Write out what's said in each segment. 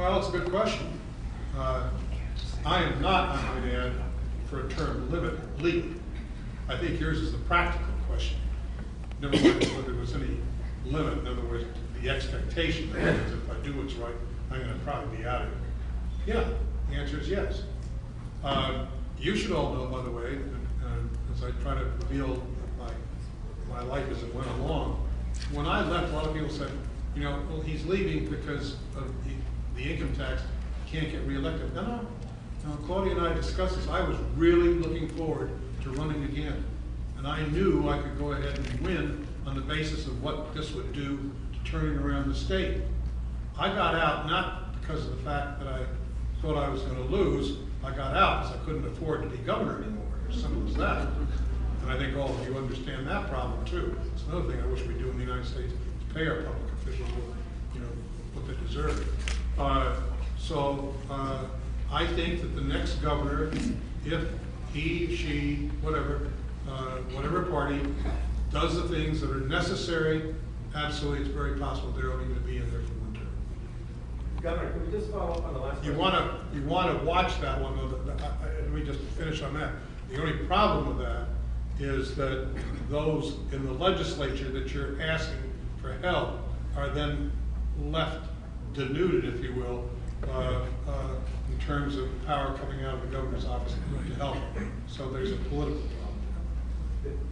Well, it's a good question. I am not, I might add, for a term limit legally. I think yours is the practical question. Never mind whether there was any limit. In other words, the expectation that is if I do what's right, I'm going to probably be out of here. Yeah, the answer is yes. You should all know, by the way, as I try to reveal my life as it went along, when I left, a lot of people said, you know, well, he's leaving because of the income tax, can't get reelected. No, Claudia and I discussed this. I was really looking forward to running again. And I knew I could go ahead and win on the basis of what this would do to turning around the state. I got out not because of the fact that I thought I was going to lose. I got out because I couldn't afford to be governor anymore. As simple as that. And I think all of you understand that problem too. It's another thing I wish we do in the United States is pay our public officials what they deserve. I think that the next governor, if he, she, whatever party, does the things that are necessary, absolutely it's very possible they're only going to be in there for one term. Governor, can we just follow up on the last You want to watch that one, though. Let me just finish on that. The only problem with that is that those in the legislature that you're asking for help are then left denuded, if you will, in terms of power coming out of the governor's office to help. So there's a political problem.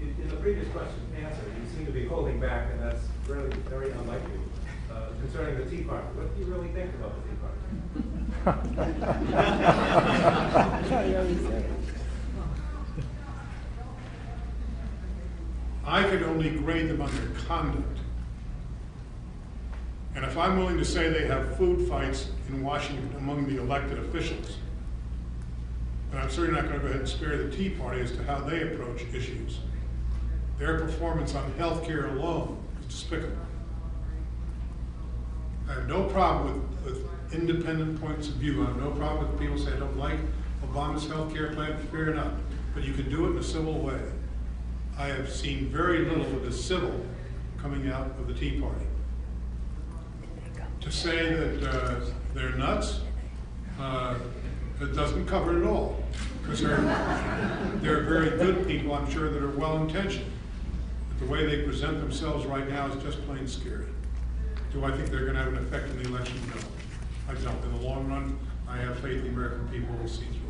In the previous question answer, you seem to be holding back, and that's really very unlikely. Concerning the Tea Party, what do you really think about the Tea Party? I could only grade them on their conduct. And if I'm willing to say they have food fights in Washington among the elected officials, then I'm certainly not going to go ahead and spare the Tea Party as to how they approach issues. Their performance on health care alone is despicable. I have no problem with independent points of view. I have no problem with people saying I don't like Obama's health care plan. Fair enough. But you can do it in a civil way. I have seen very little of the civil coming out of the Tea Party. To say that they're nuts, it doesn't cover it all. Because they're very good people, I'm sure, that are well-intentioned. But the way they present themselves right now is just plain scary. Do I think they're going to have an effect in the election? No. I don't. In the long run, I have faith the American people will see through.